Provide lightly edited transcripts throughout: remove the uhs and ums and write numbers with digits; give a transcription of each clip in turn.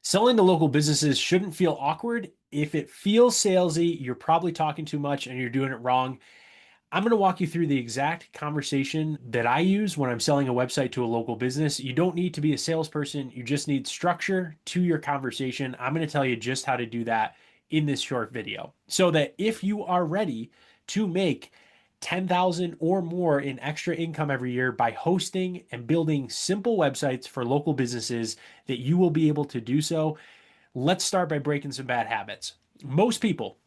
Selling to local businesses shouldn't feel awkward. If it feels salesy, you're probably talking too much and you're doing it wrong. I'm going to walk you through the exact conversation that I use when I'm selling a website to a local business. You don't need to be a salesperson, you just need structure to your conversation. I'm going to tell you just how to do that in this short video so that if you are ready to make 10,000 or more in extra income every year by hosting and building simple websites for local businesses, that you will be able to do so. Let's start by breaking some bad habits. Most people,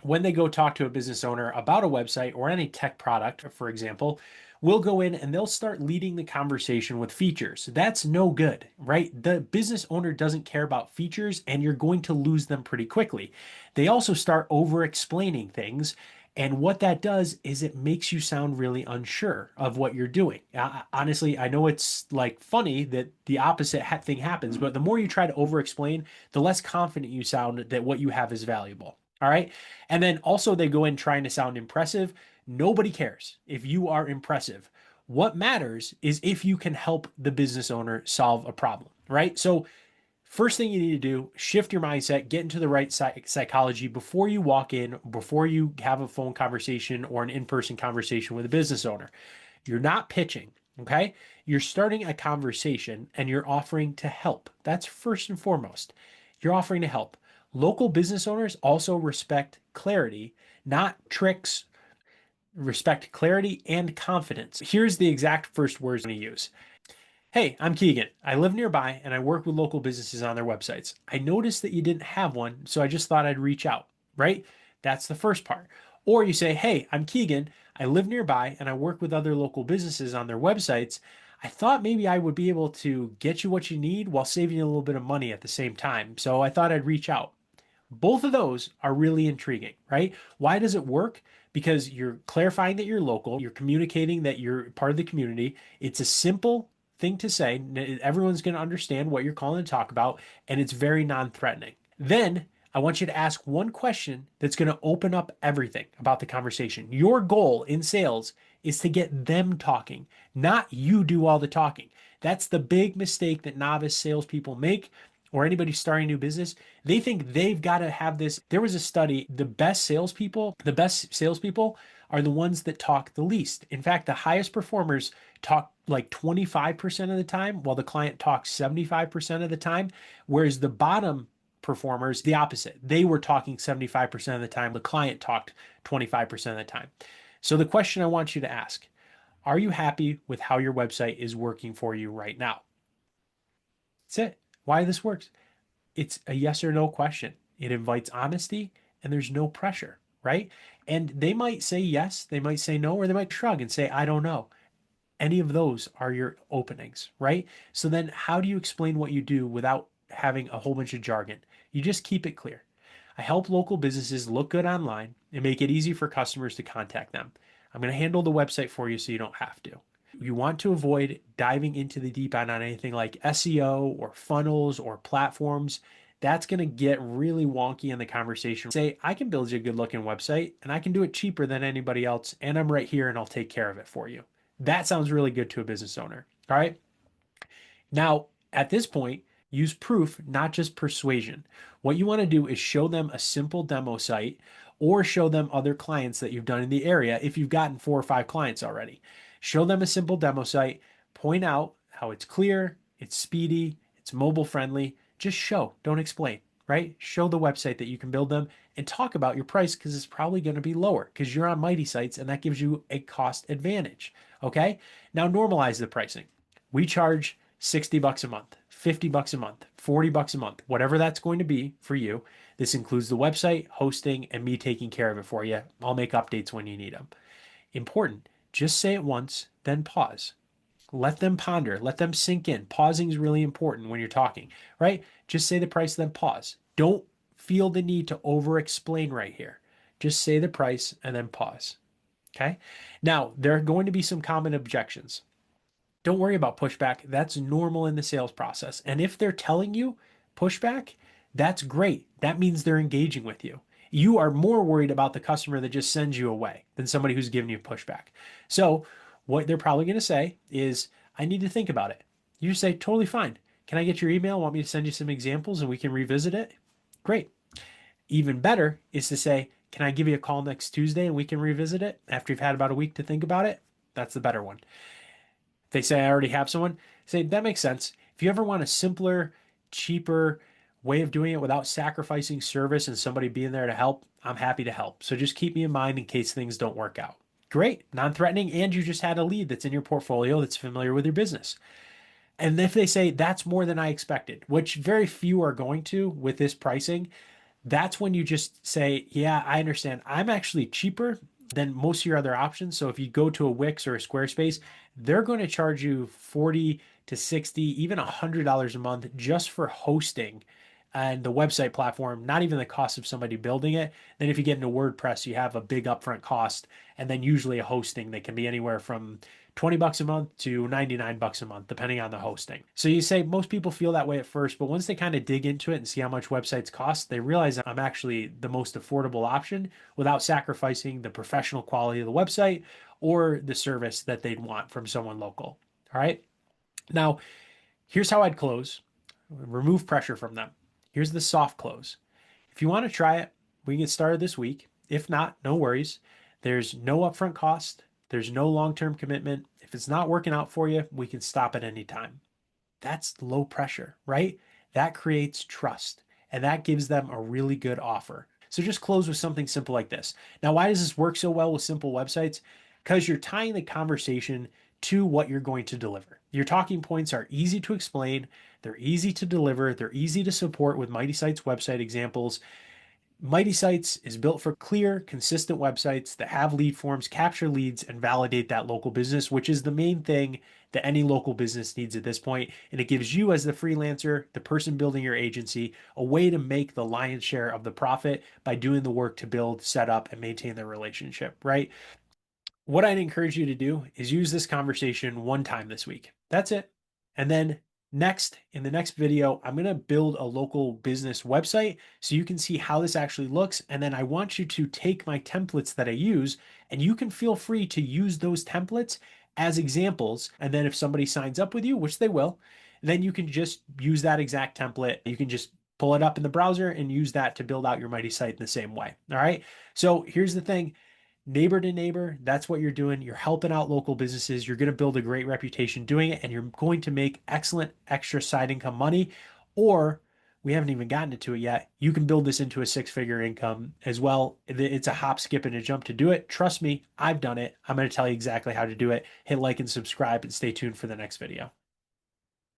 when they go talk to a business owner about a website or any tech product, for example, will go in and they'll start leading the conversation with features. That's no good, right? The business owner doesn't care about features and you're going to lose them pretty quickly. They also start over explaining things. And what that does is it makes you sound really unsure of what you're doing. Honestly, I know it's like funny that the opposite thing happens, but the more you try to over explain, the less confident you sound that what you have is valuable. All right. And then also they go in trying to sound impressive. Nobody cares if you are impressive. What matters is if you can help the business owner solve a problem, right? So first thing you need to do, shift your mindset, get into the right psychology before you walk in, before you have a phone conversation or an in-person conversation with a business owner. You're not pitching, okay? You're starting a conversation and you're offering to help. That's first and foremost. You're offering to help. Local business owners also respect clarity, not tricks, respect clarity and confidence. Here's the exact first words I'm going to use. Hey, I'm Keegan. I live nearby and I work with local businesses on their websites. I noticed that you didn't have one, so I just thought I'd reach out, right? That's the first part. Or you say, hey, I'm Keegan. I live nearby and I work with other local businesses on their websites. I thought maybe I would be able to get you what you need while saving you a little bit of money at the same time. So I thought I'd reach out. Both of those are really intriguing, right? Why does it work? Because you're clarifying that you're local, you're communicating that you're part of the community. It's a simple thing to say. Everyone's going to understand what you're calling to talk about, and it's very non-threatening. Then I want you to ask one question that's going to open up everything about the conversation. Your goal in sales is to get them talking, not you do all the talking. That's the big mistake that novice salespeople make, or anybody starting a new business. They think they've got to have this. There was a study, the best salespeople are the ones that talk the least. In fact, the highest performers talk like 25% of the time, while the client talks 75% of the time, whereas the bottom performers, the opposite. They were talking 75% of the time, the client talked 25% of the time. So the question I want you to ask, are you happy with how your website is working for you right now? That's it. Why this works. It's a yes or no question. It invites honesty and there's no pressure, right? And they might say yes, they might say no, or they might shrug and say, I don't know. Any of those are your openings, right? So then how do you explain what you do without having a whole bunch of jargon? You just keep it clear. I help local businesses look good online and make it easy for customers to contact them. I'm going to handle the website for you so you don't have to. You want to avoid diving into the deep end on anything like SEO or funnels or platforms. That's going to get really wonky in the conversation. Say, I can build you a good looking website and I can do it cheaper than anybody else. And I'm right here and I'll take care of it for you. That sounds really good to a business owner. All right. Now, at this point, use proof, not just persuasion. What you want to do is show them a simple demo site or show them other clients that you've done in the area if you've gotten 4 or 5 clients already. Show them a simple demo site, point out how it's clear, it's speedy, it's mobile friendly. Just show, don't explain, right? Show the website that you can build them and talk about your price because it's probably going to be lower because you're on Mighty Sites and that gives you a cost advantage. Okay. Now normalize the pricing. We charge 60 bucks a month, 50 bucks a month, 40 bucks a month, whatever that's going to be for you. This includes the website, hosting, and me taking care of it for you. I'll make updates when you need them. Important. Just say it once, then pause. Let them ponder, let them sink in. Pausing is really important when you're talking, right? Just say the price, then pause. Don't feel the need to over explain right here. Just say the price and then pause. Okay. Now, there are going to be some common objections. Don't worry about pushback. That's normal in the sales process. And if they're telling you pushback, that's great. That means they're engaging with you. You are more worried about the customer that just sends you away than somebody who's giving you pushback. So what they're probably going to say is, I need to think about it. You say, totally fine. Can I get your email? Want me to send you some examples and we can revisit it? Great. Even better is to say, can I give you a call next Tuesday and we can revisit it after you've had about a week to think about it? That's the better one. If they say, I already have someone, say, that makes sense. If you ever want a simpler, cheaper way of doing it without sacrificing service and somebody being there to help, I'm happy to help. So just keep me in mind in case things don't work out. Great, non-threatening, and you just had a lead that's in your portfolio that's familiar with your business. And if they say that's more than I expected, which very few are going to with this pricing, that's when you just say, yeah, I understand. I'm actually cheaper than most of your other options. So if you go to a Wix or a Squarespace, they're going to charge you 40 to 60, even $100 a month just for hosting and the website platform, not even the cost of somebody building it. Then if you get into WordPress, you have a big upfront cost, and then usually a hosting that can be anywhere from 20 bucks a month to 99 bucks a month, depending on the hosting. So you say most people feel that way at first, but once they kind of dig into it and see how much websites cost, they realize I'm actually the most affordable option without sacrificing the professional quality of the website or the service that they'd want from someone local. All right. Now, here's how I'd close. Remove pressure from them. Here's the soft close. If you want to try it, we can get started this week. If not, no worries. There's no upfront cost. There's no long-term commitment. If it's not working out for you, we can stop at any time. That's low pressure, right? That creates trust, and that gives them a really good offer. So just close with something simple like this. Now, why does this work so well with simple websites? Because you're tying the conversation to what you're going to deliver. Your talking points are easy to explain, they're easy to deliver, they're easy to support with Mighty Sites website examples. Mighty Sites is built for clear, consistent websites that have lead forms, capture leads, and validate that local business, which is the main thing that any local business needs at this point. And it gives you, as the freelancer, the person building your agency, a way to make the lion's share of the profit by doing the work to build, set up, and maintain the relationship, right? What I'd encourage you to do is use this conversation one time this week. That's it. And then in the next video, I'm going to build a local business website so you can see how this actually looks. And then I want you to take my templates that I use, and you can feel free to use those templates as examples. And then if somebody signs up with you, which they will, then you can just use that exact template. You can just pull it up in the browser and use that to build out your Mighty site in the same way. All right. So here's the thing. Neighbor to neighbor, that's what you're doing. You're helping out local businesses. You're going to build a great reputation doing it, and you're going to make excellent extra side income money. Or we haven't even gotten into it yet. You can build this into a six-figure income as well. It's a hop, skip, and a jump to do it. Trust me, I've done it. I'm going to tell you exactly how to do it. Hit like and subscribe and stay tuned for the next video.